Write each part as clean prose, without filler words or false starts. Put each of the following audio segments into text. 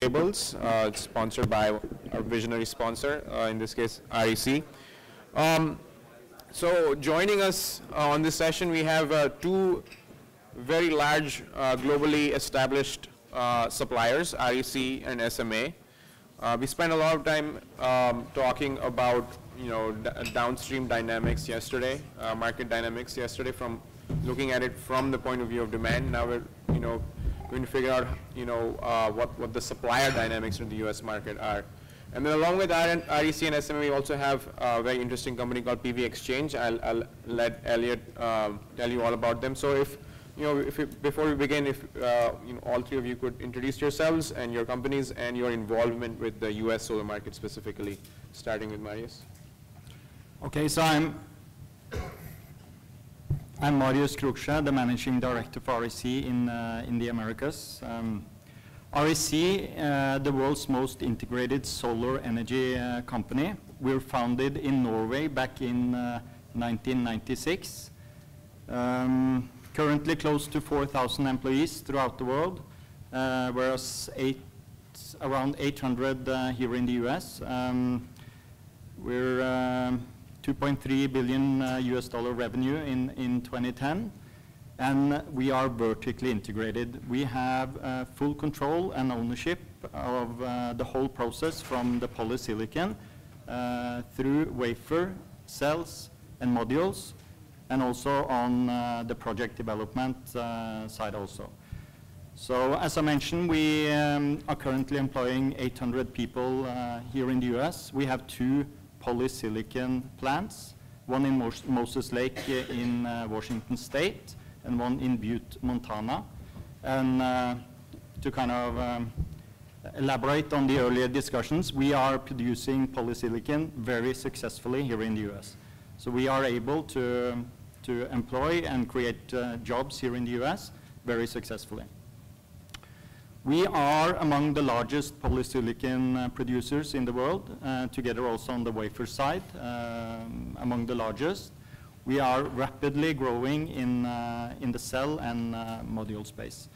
Roundtables. It's sponsored by our visionary sponsor, in this case, REC. So joining us on this session, we have two very large, globally established suppliers, REC and SMA. We spent a lot of time talking about downstream dynamics yesterday, market dynamics yesterday, from looking at it from the point of view of demand. Now we're going to figure out what the supplier dynamics in the U.S. market are. And then along with REC and SMA, we also have a very interesting company called pvXchange. I'll let Elliott tell you all about them. So before we begin, if all three of you could introduce yourselves and your companies and your involvement with the U.S. solar market specifically, starting with Marius. Okay, so I'm Marius, Kroksjø, the managing director for REC in the Americas. REC, the world's most integrated solar energy company. We were founded in Norway back in 1996. Currently close to 4,000 employees throughout the world, whereas around 800 here in the US. We're 2.3 billion US dollar revenue in 2010, and we are vertically integrated. We have full control and ownership of the whole process, from the polysilicon through wafer, cells, and modules, and also on the project development side also. So as I mentioned, we are currently employing 800 people here in the US. We have two polysilicon plants, one in Moses Lake in Washington State, and one in Butte, Montana. And to kind of elaborate on the earlier discussions, we are producing polysilicon very successfully here in the US. So we are able to employ and create jobs here in the US very successfully. We are among the largest polysilicon producers in the world, together also on the wafer side, among the largest. We are rapidly growing in the cell and module space.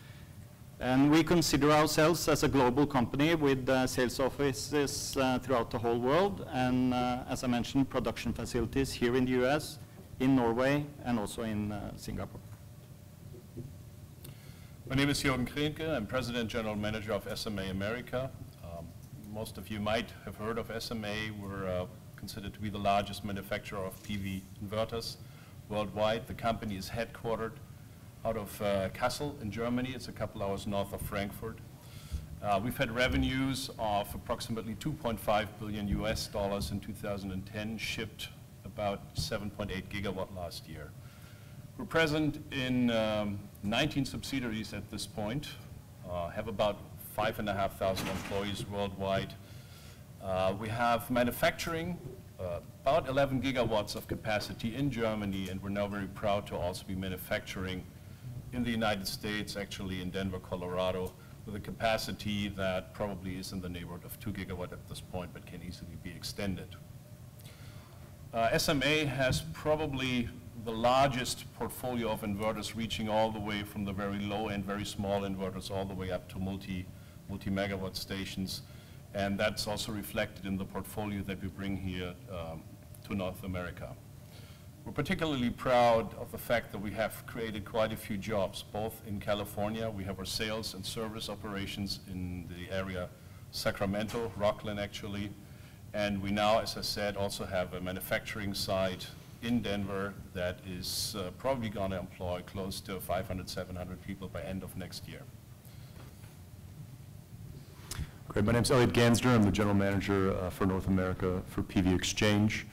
And we consider ourselves as a global company with sales offices throughout the whole world, and as I mentioned, production facilities here in the US, in Norway, and also in Singapore. My name is Jurgen Krehnke. I'm President General Manager of SMA America. Most of you might have heard of SMA. We're considered to be the largest manufacturer of PV inverters worldwide. The company is headquartered out of Kassel in Germany. It's a couple hours north of Frankfurt. We've had revenues of approximately 2.5 billion US dollars in 2010, shipped about 7.8 gigawatt last year. We're present in 19 subsidiaries at this point, have about 5,500 employees worldwide. We have manufacturing, about 11 gigawatts of capacity in Germany, and we're now very proud to also be manufacturing in the United States, actually in Denver, Colorado, with a capacity that probably is in the neighborhood of 2 gigawatt at this point, but can easily be extended. SMA has probably the largest portfolio of inverters, reaching all the way from the very low and very small inverters all the way up to multi-megawatt stations. And that's also reflected in the portfolio that we bring here to North America. We're particularly proud of the fact that we have created quite a few jobs, both in California. We have our sales and service operations in the area Sacramento, Rockland actually. And we now, as I said, also have a manufacturing site in Denver that is probably going to employ close to 500, 700 people by end of next year. Great. My name is Elliott Gansner. I'm the general manager for North America for pvXchange.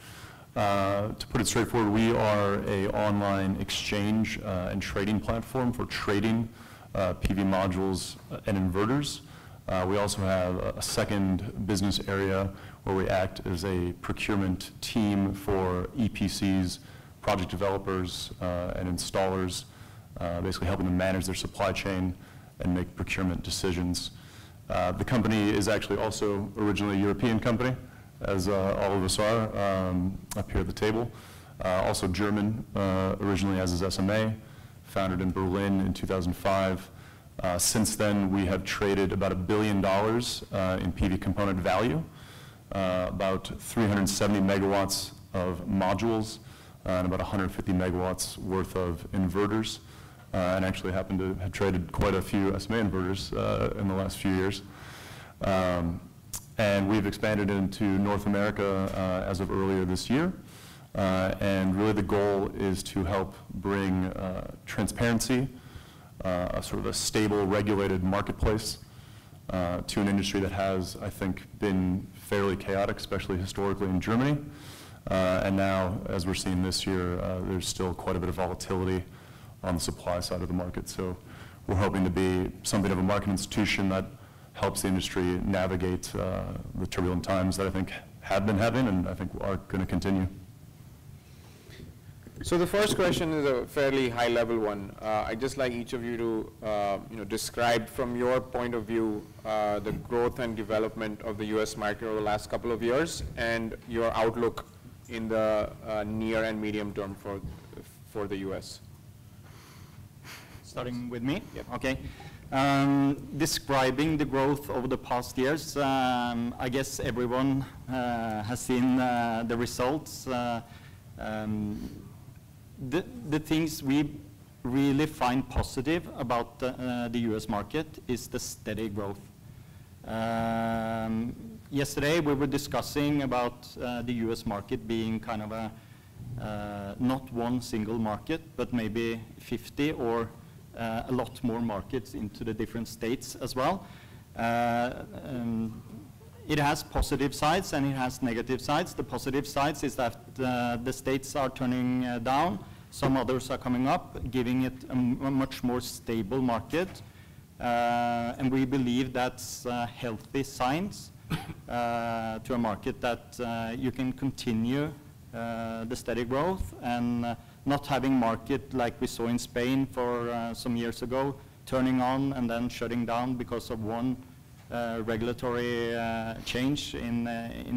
To put it straightforward, we are an online exchange and trading platform for trading PV modules and inverters. We also have a second business area where we act as a procurement team for EPCs, project developers, and installers, basically helping them manage their supply chain and make procurement decisions. The company is actually also originally a European company, as all of us are up here at the table. Also German originally, as is SMA, founded in Berlin in 2005. Since then, we have traded about $1 billion in PV component value, about 370 megawatts of modules, and about 150 megawatts worth of inverters, and actually happened to have traded quite a few SMA inverters in the last few years. And we've expanded into North America as of earlier this year. And really the goal is to help bring transparency, a sort of a stable, regulated marketplace to an industry that has, I think, been fairly chaotic, especially historically in Germany. And now, as we're seeing this year, there's still quite a bit of volatility on the supply side of the market. So we're hoping to be something of a market institution that helps the industry navigate the turbulent times that I think have been having and I think are going to continue. So the first question is a fairly high-level one. I'd just like each of you to describe from your point of view the growth and development of the U.S. market over the last couple of years and your outlook in the near and medium term for the U.S. Starting with me? Yep. Okay. Describing the growth over the past years, I guess everyone has seen the results. The things we really find positive about the US market is the steady growth. Yesterday we were discussing about the US market being kind of a not one single market, but maybe 50 or a lot more markets into the different states as well. It has positive sides and it has negative sides. The positive sides is that the states are turning down, some others are coming up, giving it a much more stable market. And we believe that's healthy signs to a market that you can continue the steady growth and not having market like we saw in Spain for some years ago, turning on and then shutting down because of one regulatory change in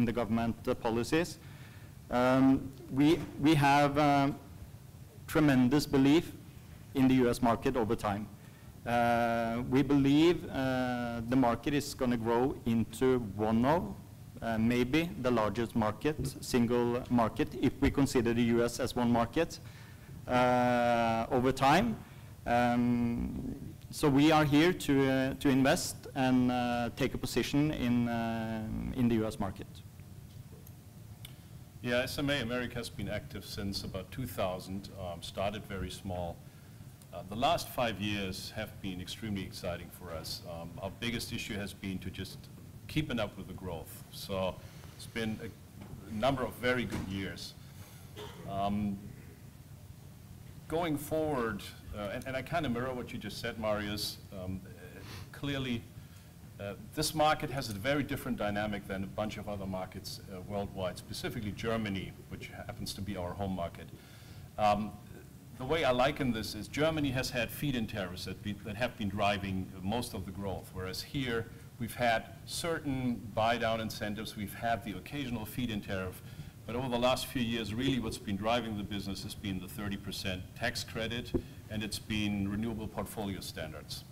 the government policies. We have tremendous belief in the US market over time. We believe the market is going to grow into one of maybe the largest market, single market, if we consider the US as one market over time. So we are here to invest and take a position in the US market. Yeah, SMA America has been active since about 2000, started very small. The last 5 years have been extremely exciting for us. Our biggest issue has been to just keeping up with the growth. So it's been a number of very good years. Going forward, and I kind of mirror what you just said, Marius, clearly this market has a very different dynamic than a bunch of other markets worldwide, specifically Germany, which happens to be our home market. The way I liken this is Germany has had feed-in tariffs that have been driving most of the growth, whereas here we've had certain buy-down incentives, we've had the occasional feed-in tariff, but over the last few years, really what's been driving the business has been the 30% tax credit, and it's been renewable portfolio standards.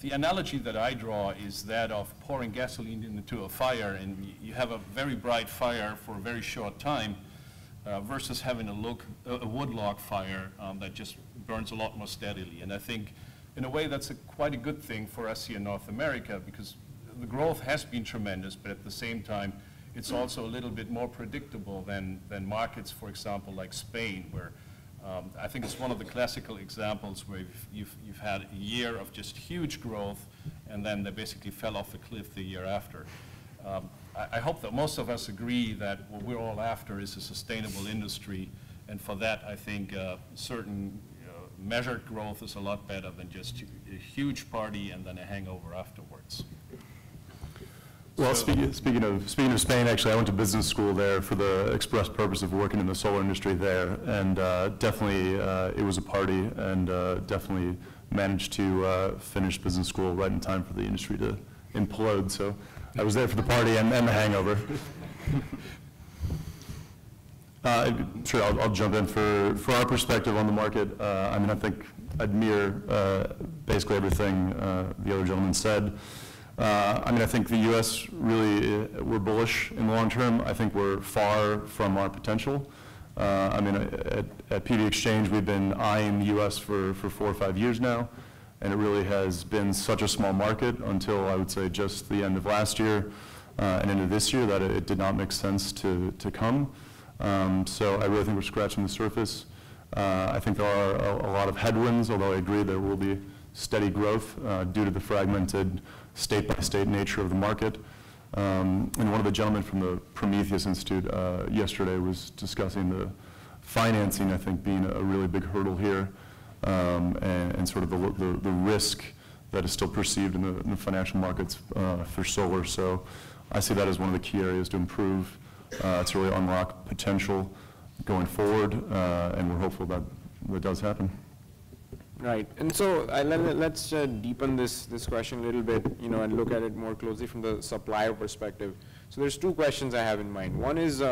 The analogy that I draw is that of pouring gasoline into a fire, and you have a very bright fire for a very short time, versus having a wood log fire that just burns a lot more steadily. And I think, in a way, that's quite a good thing for us here in North America, because the growth has been tremendous, but at the same time, it's also a little bit more predictable than markets, for example, like Spain, where I think it's one of the classical examples where you've had a year of just huge growth, and then they basically fell off a cliff the year after. I hope that most of us agree that what we're all after is a sustainable industry, and for that I think certain measured growth is a lot better than just a huge party and then a hangover afterwards. Well, speaking of Spain, actually, I went to business school there for the express purpose of working in the solar industry there, and definitely it was a party, and definitely managed to finish business school right in time for the industry to implode. So I was there for the party and the hangover. Sure, I'll jump in. For our perspective on the market, I mean, I think I'd mirror basically everything the other gentleman said. I mean, I think the U.S. really, we're bullish in the long term. I think we're far from our potential. I mean, at pvXchange, we've been eyeing the U.S. for 4 or 5 years now, and it really has been such a small market until, I would say, just the end of last year and into this year that it did not make sense to come. So I really think we're scratching the surface. I think there are a lot of headwinds, although I agree there will be steady growth due to the fragmented state-by-state nature of the market. And one of the gentlemen from the Prometheus Institute yesterday was discussing the financing, I think, being a really big hurdle here, and sort of the risk that is still perceived in the financial markets for solar. So I see that as one of the key areas to improve, to really unlock potential going forward, and we're hopeful that that does happen. Right, and so let's deepen this question a little bit, and look at it more closely from the supplier perspective. So there's 2 questions I have in mind. One is,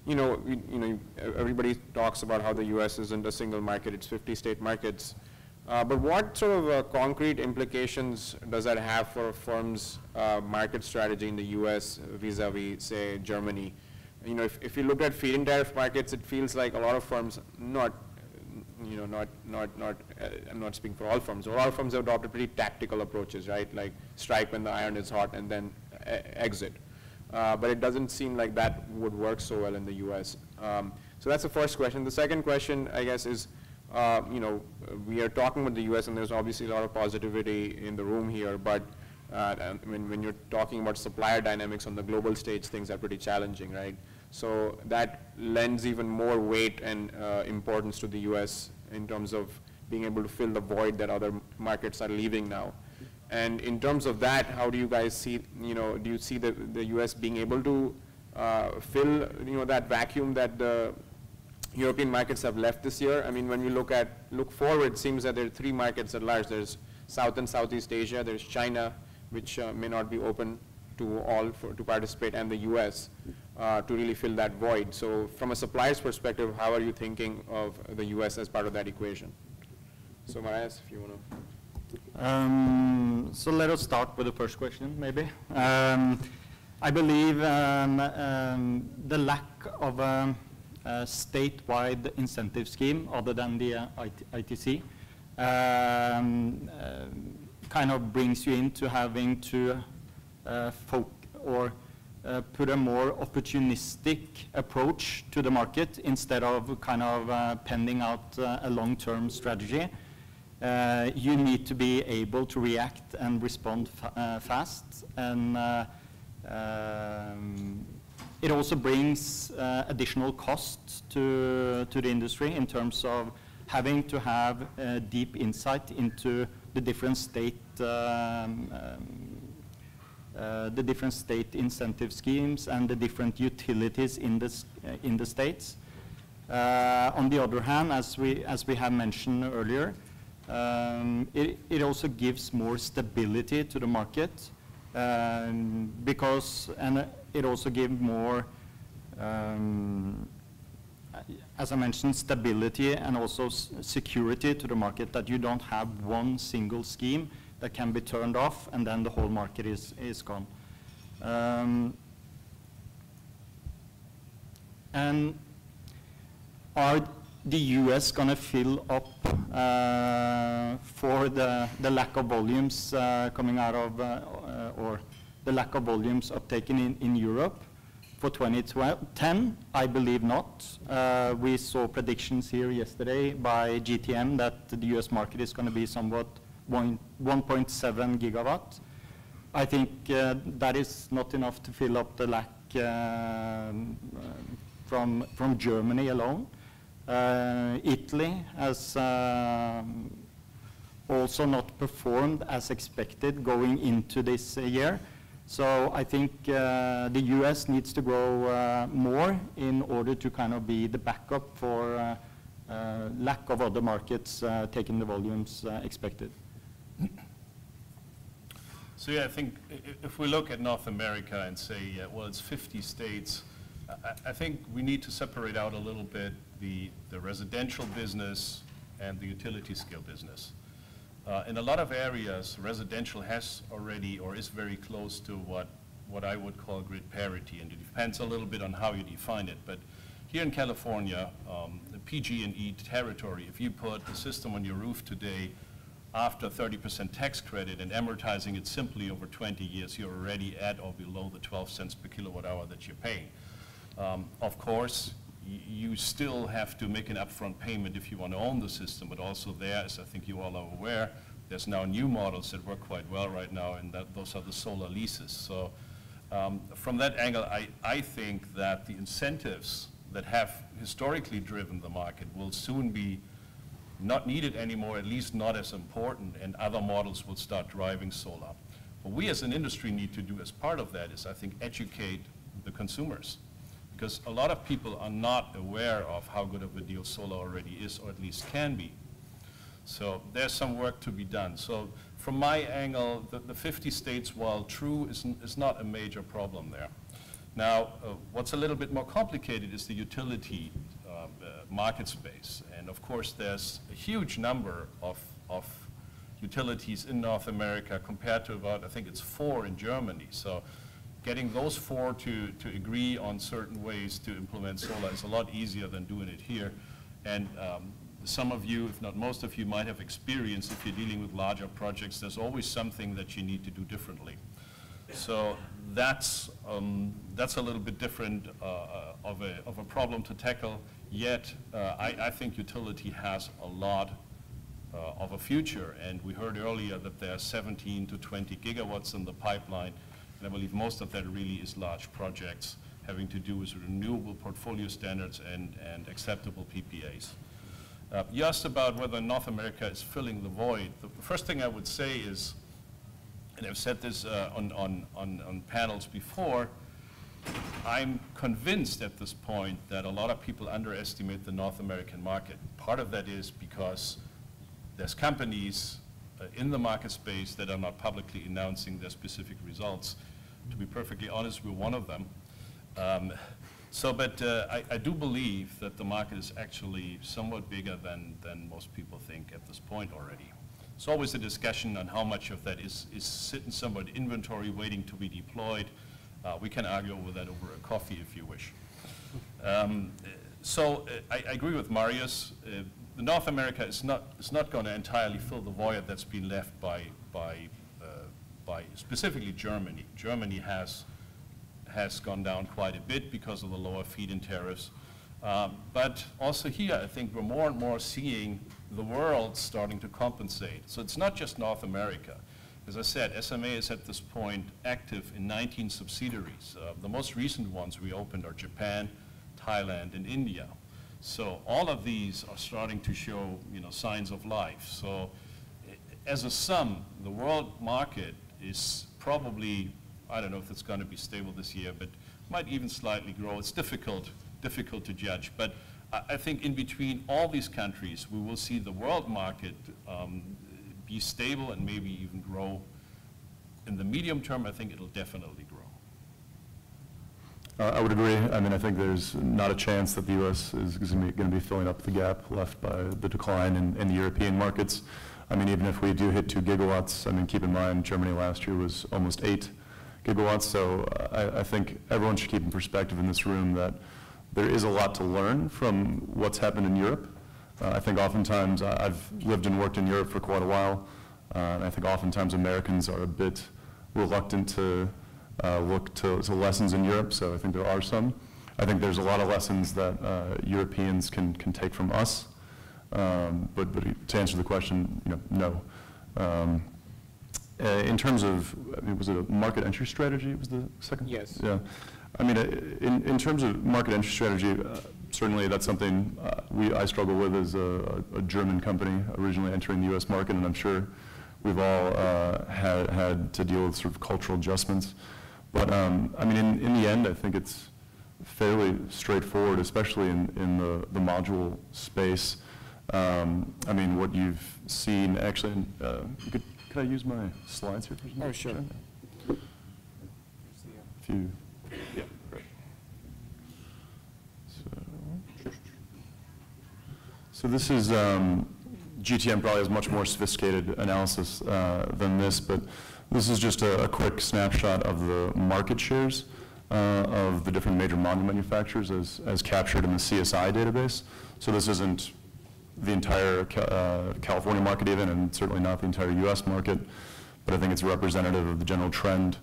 everybody talks about how the U.S. isn't a single market; it's 50 state markets. But what sort of concrete implications does that have for a firm's market strategy in the U.S. vis-a-vis, say, Germany? If you look at feed-in tariff markets, it feels like a lot of firms, I'm not speaking for all firms. A lot of firms have adopted pretty tactical approaches, right? Like strike when the iron is hot and then exit. But it doesn't seem like that would work so well in the U.S. So that's the first question. The second question, I guess, is, we are talking about the U.S. and there's obviously a lot of positivity in the room here, but when you're talking about supplier dynamics on the global stage, things are pretty challenging, right? So that lends even more weight and importance to the U.S. in terms of being able to fill the void that other markets are leaving now. And in terms of that, how do you guys see, do you see the U.S. being able to fill, that vacuum that the European markets have left this year? I mean, when we look forward, it seems that there are 3 markets at large. There's South and Southeast Asia, there's China, which may not be open to all to participate, and the U.S. To really fill that void. So from a supplier's perspective, how are you thinking of the U.S. as part of that equation? So Marius, if you want to. So let us start with the first question, maybe. I believe the lack of a statewide incentive scheme other than the ITC kind of brings you into having to put a more opportunistic approach to the market instead of kind of pending out a long-term strategy. You need to be able to react and respond fast, and it also brings additional costs to the industry in terms of having to have deep insight into the different state incentive schemes and the different utilities in the states. On the other hand, as we have mentioned earlier, it also gives more stability to the market because it also gives more, as I mentioned, stability and also security to the market, that you don't have one single scheme that can be turned off and then the whole market is gone. And are the US going to fill up for the lack of volumes coming out of, or the lack of volumes uptaken in Europe for 2010? I believe not. We saw predictions here yesterday by GTM that the US market is going to be somewhat 1.7 gigawatt. I think that is not enough to fill up the lack from Germany alone. Italy has also not performed as expected going into this year. So I think the US needs to grow more in order to kind of be the backup for lack of other markets taking the volumes expected. So yeah, I think if we look at North America and say, well, it's 50 states, I think we need to separate out a little bit the residential business and the utility scale business. In a lot of areas, residential has already or is very close to what I would call grid parity, and it depends a little bit on how you define it. But here in California, the PG&E territory, if you put the system on your roof today, after 30% tax credit and amortizing it simply over 20 years, you're already at or below the 12 cents per kilowatt hour that you're paying. Of course, you still have to make an upfront payment if you want to own the system, but also there, as I think you all are aware, there's now new models that work quite well right now, and those are the solar leases. So from that angle, I think that the incentives that have historically driven the market will soon be not needed anymore, at least not as important, and other models will start driving solar. What we as an industry need to do as part of that is, I think, educate the consumers. Because a lot of people are not aware of how good of a deal solar already is, or at least can be. So there's some work to be done. So from my angle, the 50 states, while true, is not a major problem there. Now, what's a little bit more complicated is the utility market space. And of course, there's a huge number of utilities in North America compared to about, I think it's 4 in Germany. So getting those 4 to agree on certain ways to implement solar is a lot easier than doing it here. And some of you, if not most of you, might have experienced, if you're dealing with larger projects, there's always something that you need to do differently. So that's a little bit different of a problem to tackle. Yet, I think utility has a lot of a future. And we heard earlier that there are 17 to 20 gigawatts in the pipeline. And I believe most of that really is large projects having to do with renewable portfolio standards and acceptable PPAs. You asked about whether North America is filling the void. The first thing I would say is, and I've said this on panels before, I'm convinced at this point that a lot of people underestimate the North American market. Part of that is because there's companies in the market space that are not publicly announcing their specific results. To be perfectly honest, we're one of them. But I do believe that the market is actually somewhat bigger than most people think at this point already. It's always a discussion on how much of that is sitting somewhat inventory waiting to be deployed. We can argue over that over a coffee if you wish. I agree with Marius. North America is not going to entirely fill the void that's been left by specifically Germany. Germany has gone down quite a bit because of the lower feed-in tariffs. But also here, I think we're more and more seeing the world starting to compensate. So it's not just North America. As I said, SMA is at this point active in 19 subsidiaries. The most recent ones we opened are Japan, Thailand, and India. So all of these are starting to show, signs of life. So as a sum, the world market is probably, I don't know if it's going to be stable this year, but might even slightly grow. It's difficult to judge. But I think in between all these countries, we will see the world market be stable and maybe even grow. In the medium term, I think it'll definitely grow. I would agree. I mean, I think there's not a chance that the U.S. is going to be filling up the gap left by the decline in the European markets. I mean, even if we do hit 2 gigawatts, I mean, keep in mind, Germany last year was almost 8 gigawatts. So I think everyone should keep in perspective in this room that there is a lot to learn from what's happened in Europe. I think oftentimes, I've lived and worked in Europe for quite a while, and I think oftentimes Americans are a bit reluctant to look to lessons in Europe, so I think there are some. I think there's a lot of lessons that Europeans can take from us, but to answer the question, no. In terms of, was it a market entry strategy was the second? Yes. Yeah. I mean, in terms of market entry strategy, certainly that's something I struggle with as a German company originally entering the U.S. market, and I'm sure we've all had to deal with sort of cultural adjustments. But I mean, in the end, I think it's fairly straightforward, especially in the module space. I mean, what you've seen actually, could I use my slides here for a second? Oh, sure. If you, yeah, great. So this is GTM probably has much more sophisticated analysis than this, but this is just a quick snapshot of the market shares of the different major module manufacturers as captured in the CSI database. So this isn't the entire California market even, and certainly not the entire US market, but I think it's representative of the general trend.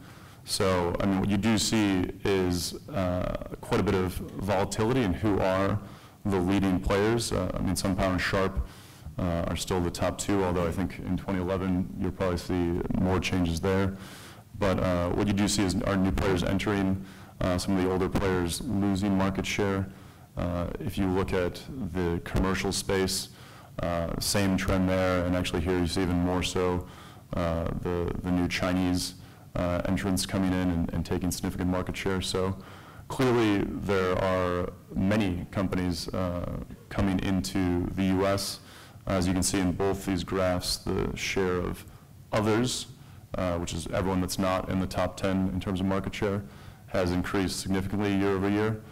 So, I mean, what you do see is quite a bit of volatility in who are the leading players. I mean, SunPower and Sharp are still the top two, although I think in 2011 you'll probably see more changes there. But what you do see is our new players entering, some of the older players losing market share. If you look at the commercial space, same trend there, and actually here you see even more so the new Chinese entrants coming in and taking significant market share. So clearly there are many companies coming into the US. As you can see in both these graphs, the share of others, which is everyone that's not in the top 10 in terms of market share, has increased significantly year over year.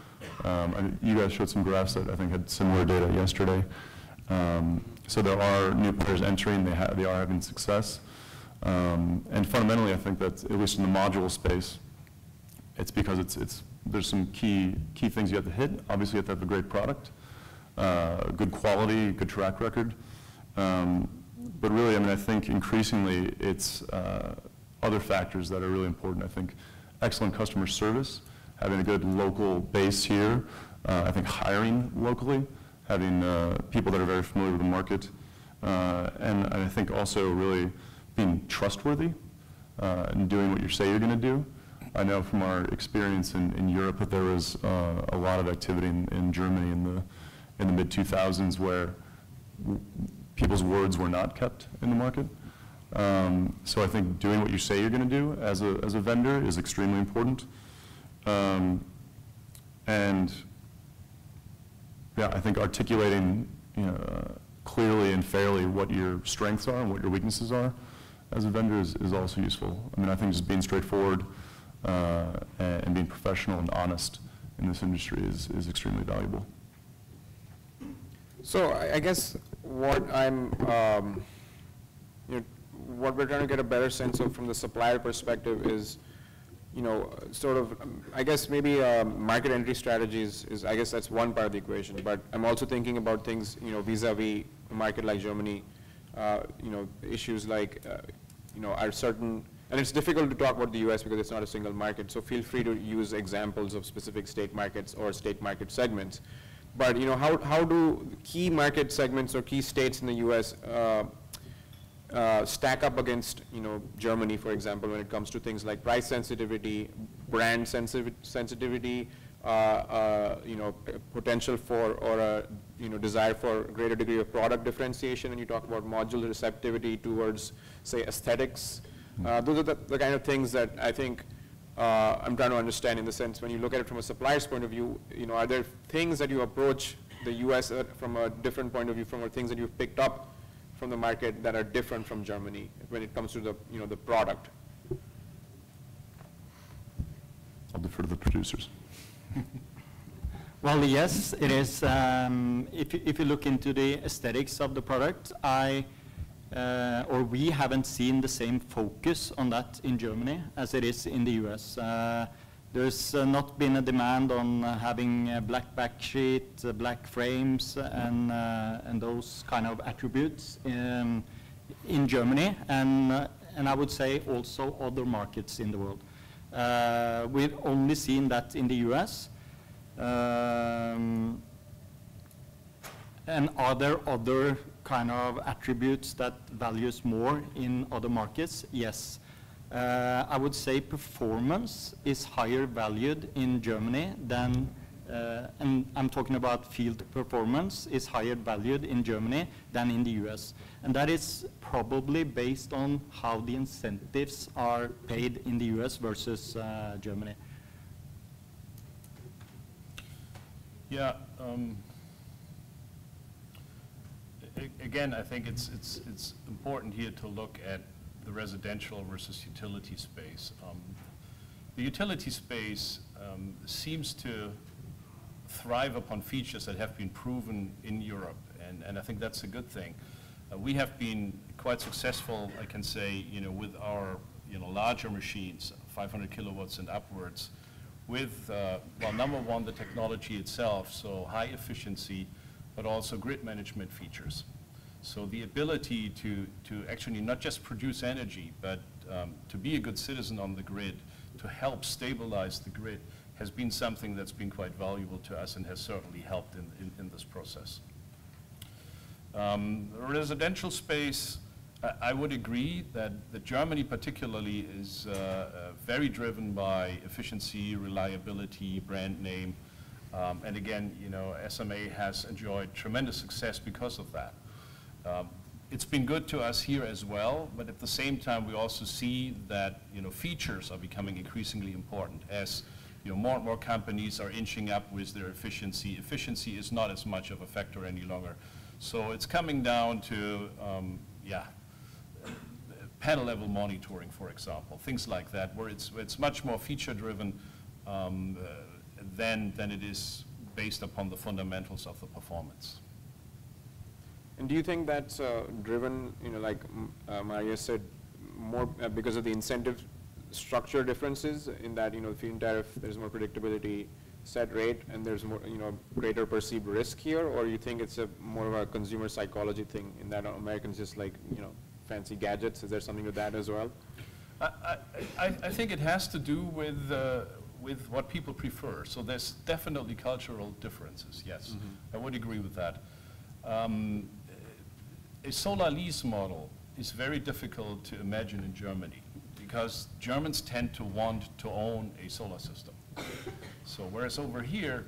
You guys showed some graphs that I think had similar data yesterday. So there are new players entering, they are having success. And fundamentally, I think that, at least in the module space, it's because there's some key things you have to hit. Obviously, you have to have a great product, good quality, good track record. But really, I mean, I think increasingly it's other factors that are really important. I think excellent customer service, having a good local base here. I think hiring locally, having people that are very familiar with the market. And I think also really being trustworthy and doing what you say you're going to do. I know from our experience in Europe that there was a lot of activity in Germany in the mid-2000s where people's words were not kept in the market. So I think doing what you say you're going to do as a vendor is extremely important. And yeah, I think articulating clearly and fairly what your strengths are and what your weaknesses are as a vendor is also useful. I mean, I think just being straightforward and being professional and honest in this industry is extremely valuable. So I guess what what we're trying to get a better sense of from the supplier perspective is, sort of, I guess maybe market entry strategies is, I guess that's one part of the equation, but I'm also thinking about things, vis-a-vis a market like Germany, issues like, are certain, and it's difficult to talk about the US because it's not a single market, so feel free to use examples of specific state markets or state market segments. But, how do key market segments or key states in the US stack up against, Germany, for example, when it comes to things like price sensitivity, brand sensitivity, potential for or a desire for a greater degree of product differentiation, and you talk about module receptivity towards, say, aesthetics. Those are the kind of things that I think I'm trying to understand in the sense when you look at it from a supplier's point of view, are there things that you approach the US from a different point of view, from things that you've picked up from the market that are different from Germany when it comes to the, the product? I'll defer to the producers. Well, yes, it is. If you look into the aesthetics of the product, we haven't seen the same focus on that in Germany as it is in the US. There's not been a demand on having a black backsheet, black frames, and those kind of attributes in Germany, and I would say also other markets in the world. We've only seen that in the US. And are there other kind of attributes that values more in other markets? Yes. I would say performance is higher valued in Germany than, and I'm talking about field performance, is higher valued in Germany than in the US. And that is probably based on how the incentives are paid in the US versus Germany. Yeah. Again, I think it's important here to look at the residential versus utility space. The utility space seems to thrive upon features that have been proven in Europe, and I think that's a good thing. We have been quite successful, I can say, with our larger machines, 500 kilowatts and upwards, with, well, number one, the technology itself, so high efficiency, but also grid management features. So the ability to actually not just produce energy, but to be a good citizen on the grid, to help stabilize the grid, has been something that's been quite valuable to us and has certainly helped in this process. Residential space, I would agree that Germany particularly is very driven by efficiency, reliability, brand name, and again, SMA has enjoyed tremendous success because of that. It's been good to us here as well, but at the same time we also see that features are becoming increasingly important as more and more companies are inching up with their efficiency. Efficiency is not as much of a factor any longer. So it's coming down to, panel level monitoring, for example, things like that, where it's much more feature driven than it is based upon the fundamentals of the performance. And do you think that's driven, like Marius said, more because of the incentive structure differences in that, feed-in tariff, there's more predictability, set rate, and there's more, greater perceived risk here, or you think it's more of a consumer psychology thing in that Americans just like, fancy gadgets? Is there something to that as well? I think it has to do with what people prefer. So there's definitely cultural differences, yes. Mm-hmm. I would agree with that. A solar lease model is very difficult to imagine in Germany because Germans tend to want to own a solar system. So whereas over here,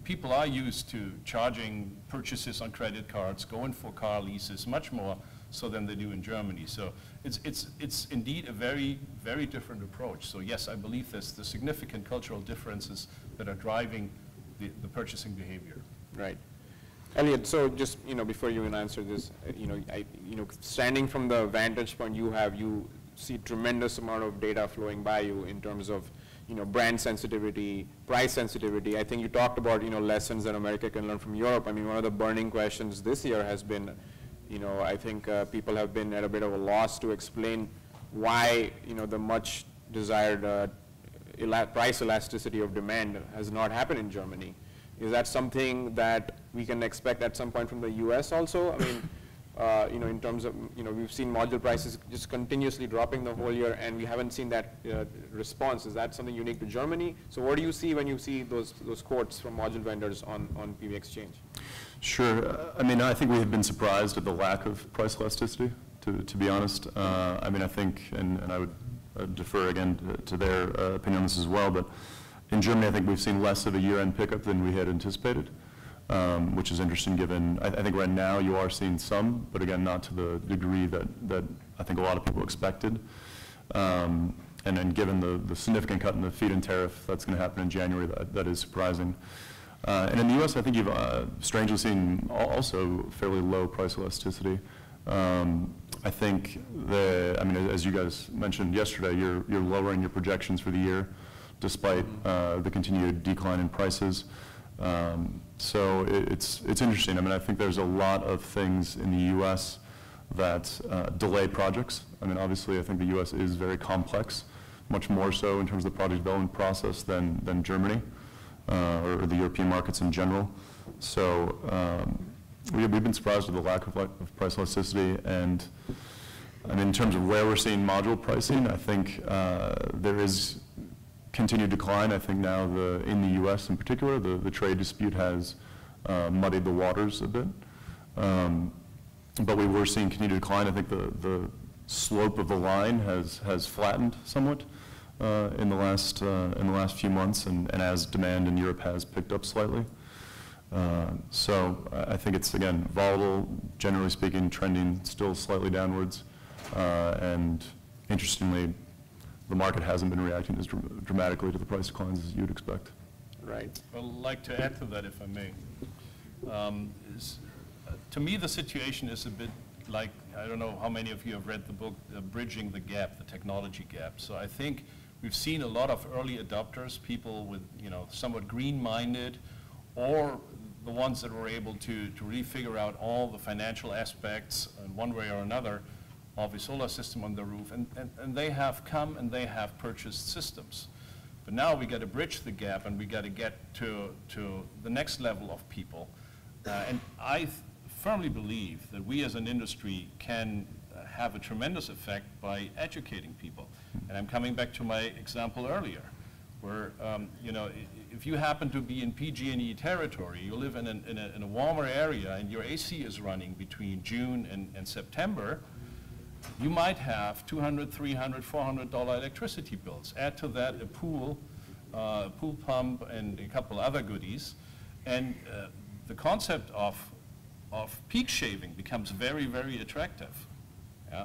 people are used to charging purchases on credit cards, going for car leases, much more so than they do in Germany. So it's indeed a very, very different approach. So yes, I believe there's the significant cultural differences that are driving the purchasing behavior. Right. Elliott, so just before you can answer this, standing from the vantage point you see tremendous amount of data flowing by you in terms of brand sensitivity, price sensitivity. I think you talked about lessons that America can learn from Europe. I mean, one of the burning questions this year has been, I think people have been at a bit of a loss to explain why the much desired price elasticity of demand has not happened in Germany. Is that something that we can expect at some point from the US also? I mean, in terms of, we've seen module prices just continuously dropping the whole year, and we haven't seen that response. Is that something unique to Germany? So what do you see when you see those quotes from module vendors on pvXchange? Sure. I mean, I think we have been surprised at the lack of price elasticity, to be honest. I mean, I think, and I would defer again to their opinion on this as well, but in Germany, I think we've seen less of a year-end pickup than we had anticipated, which is interesting given, I think right now you are seeing some, but again, not to the degree that I think a lot of people expected. And then given the significant cut in the feed-in tariff that's going to happen in January, that is surprising. And in the US, I think you've strangely seen also fairly low price elasticity. I think as you guys mentioned yesterday, you're lowering your projections for the year, despite the continued decline in prices. So it's interesting. I mean, I think there's a lot of things in the U.S. that delay projects. I mean, obviously, I think the U.S. is very complex, much more so in terms of the project development process than Germany or the European markets in general. So we've been surprised with the lack of price elasticity. And I mean, in terms of where we're seeing module pricing, I think there is continued decline. I think now in the U.S. in particular, the trade dispute has muddied the waters a bit. But we were seeing continued decline. I think the slope of the line has flattened somewhat in the last few months, and as demand in Europe has picked up slightly. So I think it's, again, volatile, generally speaking, trending still slightly downwards. And interestingly, the market hasn't been reacting as dramatically to the price declines as you'd expect. Right. I'd like to add to that, if I may. To me, the situation is a bit like, I don't know how many of you have read the book, Bridging the Gap, the technology gap. So I think we've seen a lot of early adopters, people with, somewhat green-minded, or the ones that were able to really figure out all the financial aspects in one way or another of a solar system on the roof, and they have come and they have purchased systems. But now we got to bridge the gap, and we got to get to the next level of people. And I firmly believe that we as an industry can have a tremendous effect by educating people. And I'm coming back to my example earlier, where you know, if you happen to be in PG&E territory, you live in a warmer area, and your AC is running between June and September, you might have $200, $300, $400 electricity bills. Add to that a pool pump, and a couple other goodies, and the concept of peak shaving becomes very, very attractive. Yeah?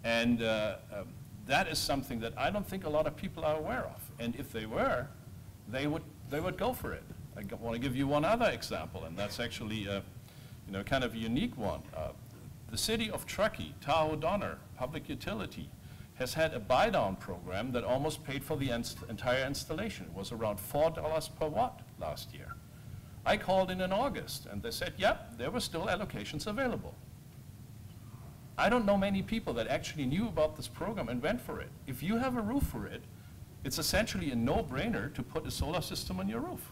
And that is something that I don't think a lot of people are aware of. And if they were, they would go for it. I want to give you one other example, and that's actually you know, kind of a unique one. The city of Truckee, Tahoe Donner Public Utility, has had a buy-down program that almost paid for the entire installation. It was around $4 per watt last year. I called in August, and they said, yep, there were still allocations available. I don't know many people that actually knew about this program and went for it. If you have a roof for it, it's essentially a no-brainer to put a solar system on your roof.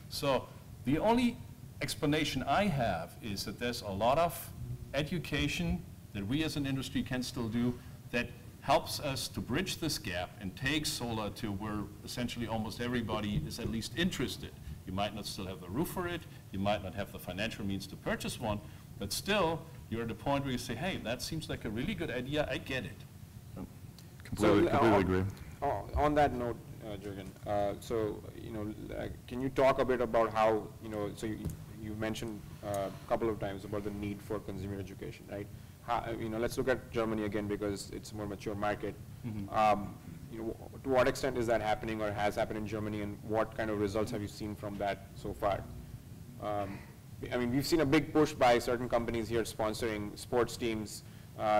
So the only explanation I have is that there's a lot of education that we as an industry can still do that helps us to bridge this gap and take solar to where essentially almost everybody is at least interested. You might not still have the roof for it, you might not have the financial means to purchase one, but still you're at a point where you say, hey, that seems like a really good idea, I get it. Completely agree. On that note, Jurgen, so, you know, can you talk a bit about how, you know, so you mentioned a couple of times about the need for consumer education, right? How, you know, let's look at Germany again because it's a more mature market. Mm-hmm. You know, to what extent is that happening or has happened in Germany, and what kind of results have you seen from that so far? I mean, we've seen a big push by certain companies here sponsoring sports teams,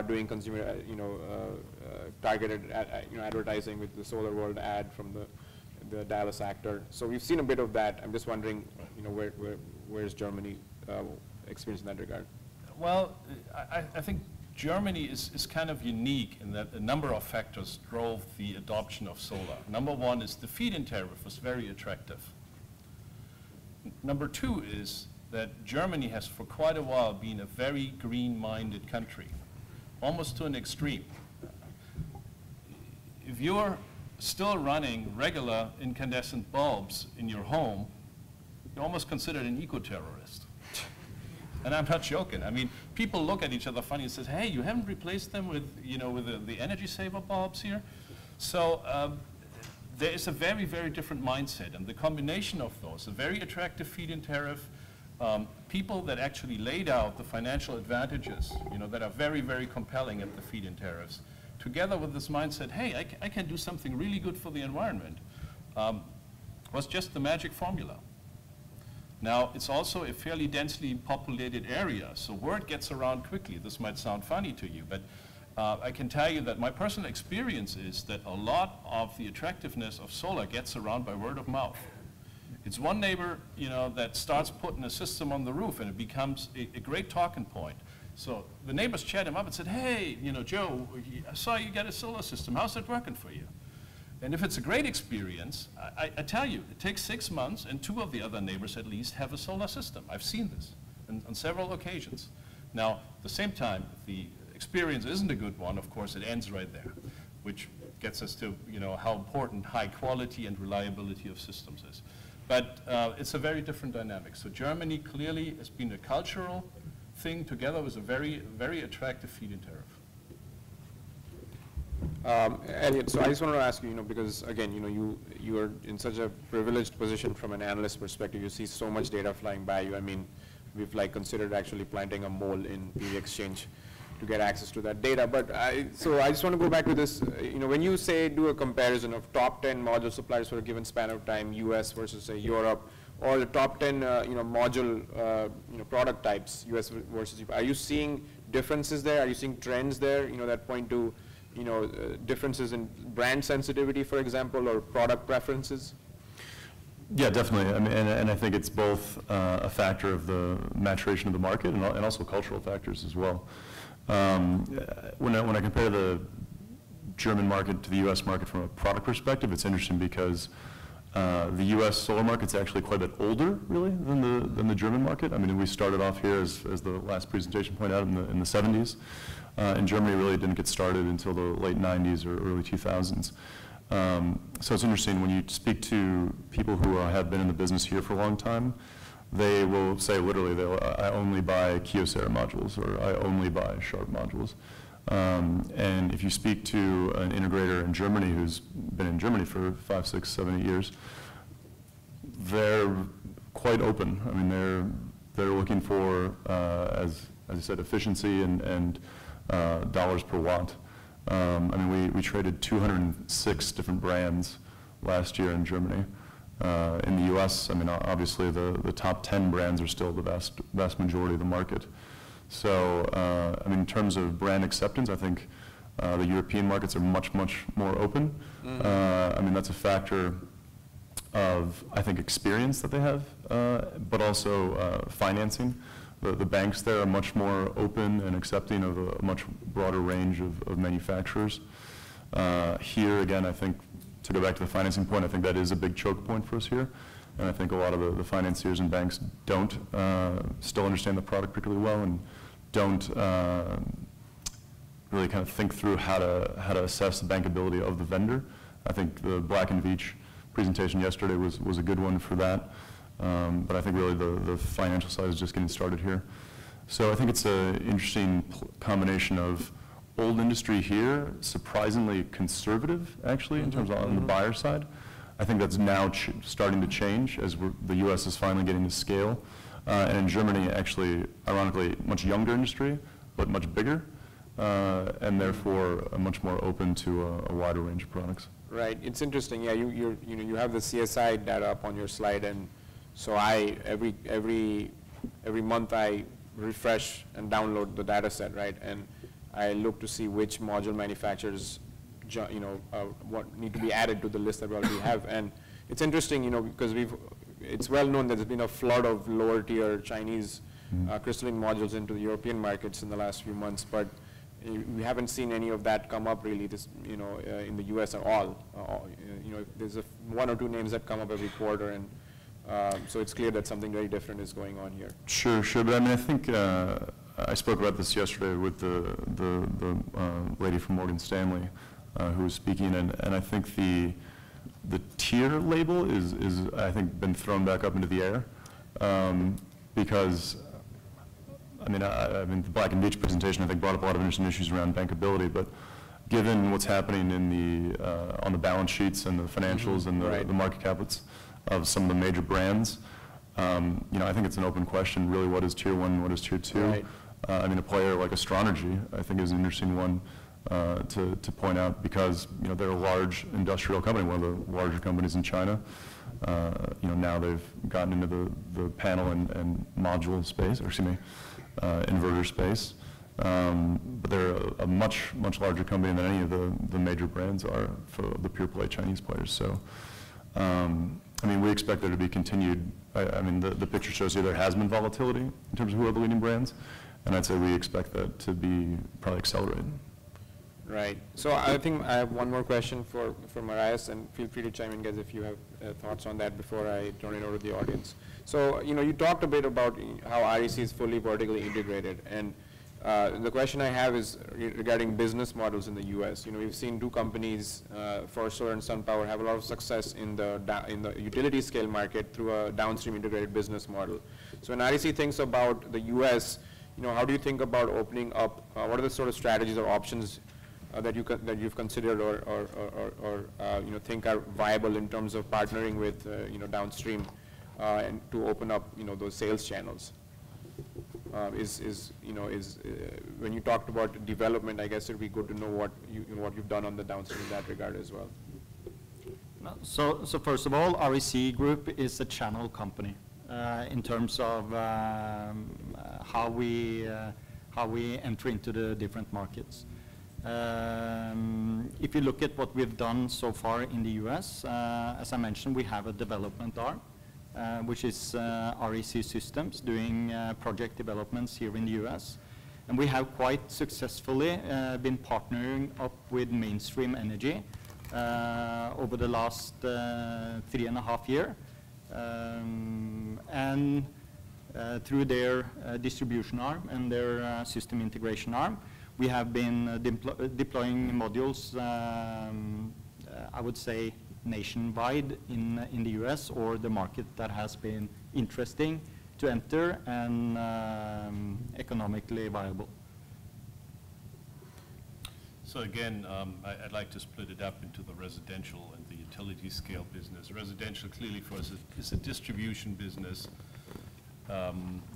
doing consumer, you know, targeted, you know, advertising with the Solar World ad from the Dallas actor. So we've seen a bit of that. I'm just wondering, you know, where's Germany experience in that regard? Well, I think Germany is kind of unique in that a number of factors drove the adoption of solar. Number one is the feed-in tariff was very attractive. Number two is that Germany has for quite a while been a very green-minded country, almost to an extreme. If you're still running regular incandescent bulbs in your home, you're almost considered an eco-terrorist. And I'm not joking. I mean, people look at each other funny and says, hey, you haven't replaced them with, you know, with the energy saver bulbs here? So there is a very, very different mindset. And the combination of those, a very attractive feed-in tariff, people that actually laid out the financial advantages, you know, that are very, very compelling at the feed-in tariffs, together with this mindset, hey, I can do something really good for the environment, was just the magic formula. Now, it's also a fairly densely populated area, so word gets around quickly. This might sound funny to you, but I can tell you that my personal experience is that a lot of the attractiveness of solar gets around by word of mouth. It's one neighbor, you know, that starts putting a system on the roof, and it becomes a great talking point. So the neighbors chat him up and said, hey, you know, Joe, I saw you got a solar system. How's it working for you? And if it's a great experience, I tell you, it takes 6 months, and 2 of the other neighbors at least have a solar system. I've seen this on several occasions. Now, at the same time, if the experience isn't a good one, of course, it ends right there, which gets us to, you know, how important high quality and reliability of systems is. But it's a very different dynamic. So Germany clearly has been a cultural thing together with a very, very attractive feed-in tariff. Elliott, so I just wanted to ask you, you know, because again, you know, you are in such a privileged position from an analyst perspective. You see so much data flying by you. I mean, we've like considered actually planting a mole in pvXchange to get access to that data. But so I just want to go back to this. You know, when you say do a comparison of top 10 module suppliers for a given span of time, US versus say Europe, or the top 10 you know, module you know, product types, US versus Europe, are you seeing differences there? Are you seeing trends there? You know, that point to, you know, differences in brand sensitivity, for example, or product preferences? Yeah, definitely. I mean, and I think it's both a factor of the maturation of the market and also cultural factors as well. When I compare the German market to the U.S. market from a product perspective, it's interesting because the U.S. solar market's actually quite a bit older, really, than the German market. I mean, we started off here, as the last presentation pointed out, in the 70s. And Germany really didn't get started until the late 90s or early 2000s. So it's interesting when you speak to people who have been in the business here for a long time, they will say literally, I only buy Kyocera modules, or I only buy Sharp modules. And if you speak to an integrator in Germany who's been in Germany for 5, 6, 7, 8 years, they're quite open. I mean, they're looking for, as I said, efficiency and dollars per watt. I mean, we traded 206 different brands last year in Germany. In the U.S., I mean, obviously the top 10 brands are still the vast majority of the market. So, I mean, in terms of brand acceptance, I think the European markets are much, much more open. I mean, that's a factor of, I think, experience that they have, but also financing. The banks there are much more open and accepting of a much broader range of manufacturers. Here, again, I think, to go back to the financing point, I think that is a big choke point for us here. And I think a lot of the financiers and banks don't still understand the product particularly well and don't really kind of think through how to assess the bankability of the vendor. I think the Black & Veatch presentation yesterday was a good one for that. But I think really the financial side is just getting started here. So I think it's an interesting combination of old industry here, surprisingly conservative, actually, in terms of on the buyer side. I think that's now starting to change as the U.S. is finally getting to scale. And in Germany, actually, ironically, much younger industry, but much bigger, and therefore much more open to a wider range of products. Right. It's interesting. Yeah, you have the CSI data up on your slide, and so every month I refresh and download the data set, right? And I look to see which module manufacturers, what need to be added to the list that we already have. And it's interesting, because it's well known that there's been a flood of lower tier Chinese crystalline modules into the European markets in the last few months, but we haven't seen any of that come up really, in the U.S. at all. There's one or two names that come up every quarter, and so it's clear that something very different is going on here. Sure, but I mean, I think I spoke about this yesterday with the lady from Morgan Stanley who was speaking, and I think the tier label is I think been thrown back up into the air because I mean the Black & Veatch presentation I think brought up a lot of interesting issues around bankability, but given what's happening in on the balance sheets and the financials and the market caps of some of the major brands, I think it's an open question, really, what is tier 1, what is tier 2? Right. I mean, a player like Astronergy, I think, is an interesting one to point out because, they're a large industrial company, one of the larger companies in China. Now they've gotten into the panel and module space, or excuse me, inverter space. But they're a much, much larger company than any of the major brands are for the pure play Chinese players. So, I mean, we expect there to be continued, I mean, the picture shows you there has been volatility in terms of who are the leading brands, and I'd say we expect that to be probably accelerated. Right. So I think I have one more question for Marius, and feel free to chime in, guys, if you have thoughts on that before I turn it over to the audience. So, you talked a bit about how REC is fully vertically integrated, and the question I have is regarding business models in the U.S. We've seen two companies, First Solar and SunPower, have a lot of success in the utility scale market through a downstream integrated business model. So when REC thinks about the U.S., how do you think about opening up? What are the sort of strategies or options that you've considered or think are viable in terms of partnering with downstream and to open up those sales channels? When you talked about development, I guess it'd be good to know what you've done on the downstream in that regard as well. So first of all, REC Group is a channel company in terms of how we enter into the different markets. If you look at what we've done so far in the US, as I mentioned, we have a development arm, which is REC Systems doing project developments here in the US. And we have quite successfully been partnering up with Mainstream Energy over the last 3.5 years. And through their distribution arm and their system integration arm, we have been deploying modules, I would say, nationwide in the US, or the market that has been interesting to enter and economically viable. So again, I'd like to split it up into the residential and the utility scale business. Residential clearly for us is a distribution business.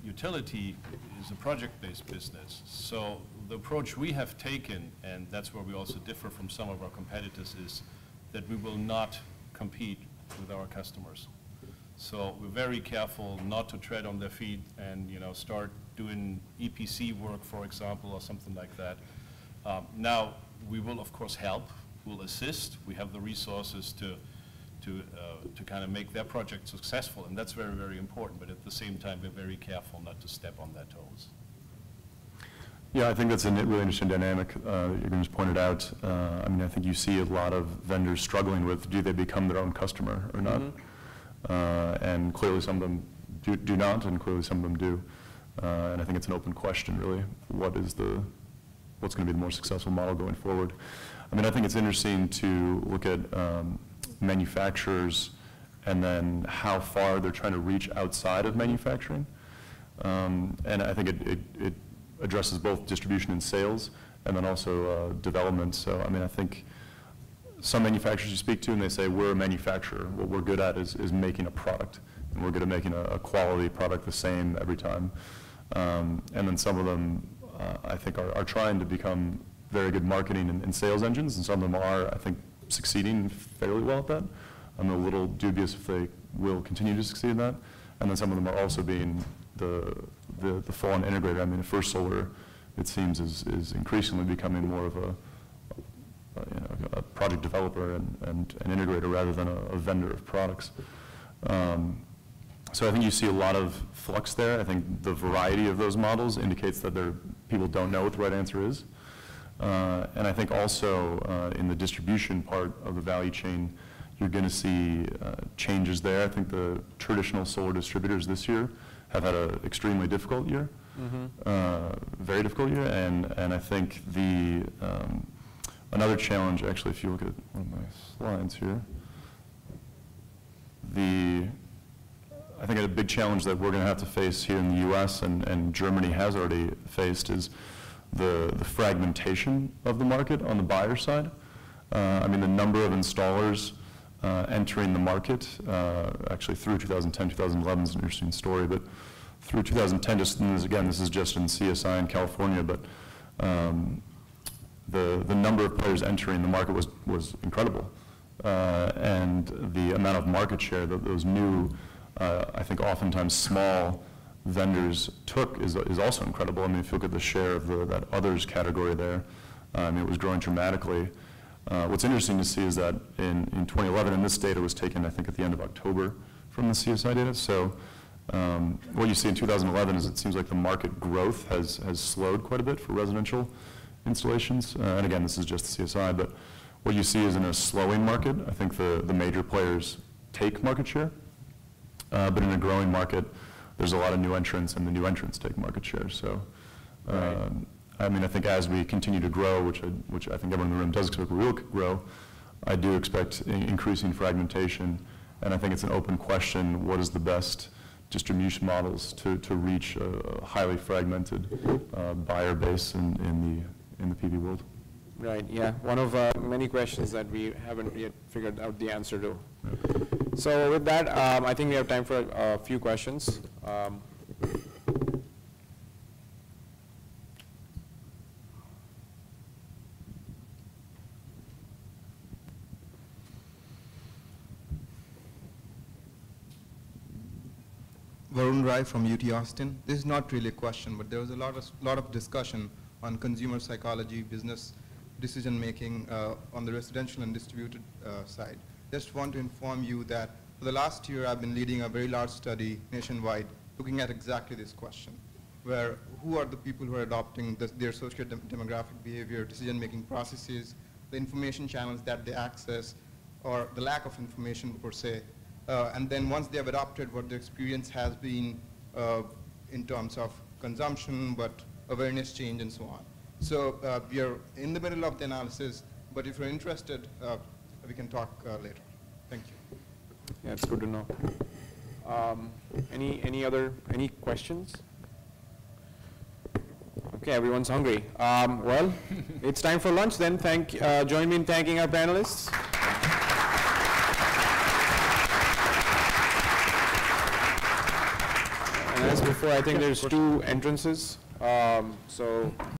Utility is a project-based business. So the approach we have taken, and that's where we also differ from some of our competitors, is that we will not compete with our customers. So we're very careful not to tread on their feet and start doing EPC work, for example, or something like that. Now, we will of course help, we'll assist. We have the resources to kind of make their project successful, and that's very, very important. But at the same time, we're very careful not to step on their toes. Yeah, I think that's a really interesting dynamic you just pointed out. I mean, I think you see a lot of vendors struggling with, do they become their own customer or not? And clearly some of them do not, and clearly some of them do. And I think it's an open question, really. What's going to be the more successful model going forward? I mean, I think it's interesting to look at manufacturers and then how far they're trying to reach outside of manufacturing. And I think it addresses both distribution and sales, and then also development. So, I mean, I think some manufacturers you speak to and they say, we're a manufacturer. What we're good at is making a product, and we're good at making a quality product the same every time. And then some of them, I think, are trying to become very good marketing and sales engines, and some of them are, I think, succeeding fairly well at that. I'm a little dubious if they will continue to succeed in that. And then some of them are also being the full-on integrator. I mean, First Solar, it seems, is increasingly becoming more of a project developer and an integrator rather than a vendor of products. So I think you see a lot of flux there. I think the variety of those models indicates that people don't know what the right answer is. And I think also in the distribution part of the value chain, you're going to see changes there. I think the traditional solar distributors this year have had an extremely difficult year, very difficult year. And I think another challenge, actually, if you look at one of my slides here, I think a big challenge that we're going to have to face here in the US and Germany has already faced is the fragmentation of the market on the buyer side. I mean, the number of installers entering the market, actually through 2010, 2011 is an interesting story, but through 2010, this is just in CSI in California, but the number of players entering the market was incredible. And the amount of market share that those new, I think oftentimes small vendors took is also incredible. I mean, if you look at the share of that others category there, I mean, it was growing dramatically. What's interesting to see is that in 2011, and this data was taken, I think, at the end of October from the CSI data. So what you see in 2011 is it seems like the market growth has slowed quite a bit for residential installations. And again, this is just the CSI, but what you see is in a slowing market, I think the major players take market share. But in a growing market, there's a lot of new entrants, and the new entrants take market share. So, I mean, I think as we continue to grow, which I think everyone in the room does expect we will grow, I do expect increasing fragmentation, and I think it's an open question, what is the best distribution models to reach a highly fragmented buyer base in the PV world? Right, yeah. One of many questions that we haven't yet figured out the answer to. Yeah. So with that, I think we have time for a few questions. Varun Rai from UT Austin. This is not really a question, but there was a lot of discussion on consumer psychology, business decision-making on the residential and distributed side. Just want to inform you that for the last year, I've been leading a very large study nationwide looking at exactly this question, where who are the people who are adopting their socio-demographic behavior, decision-making processes, the information channels that they access, or the lack of information per se. And then once they have adopted, what their experience has been in terms of consumption, but awareness change and so on. So we are in the middle of the analysis, but if you're interested, we can talk later. Thank you. Yeah, it's good to know. Any questions? Okay, everyone's hungry. Well, it's time for lunch then. Join me in thanking our panelists. And as before, I think there's 2 entrances. So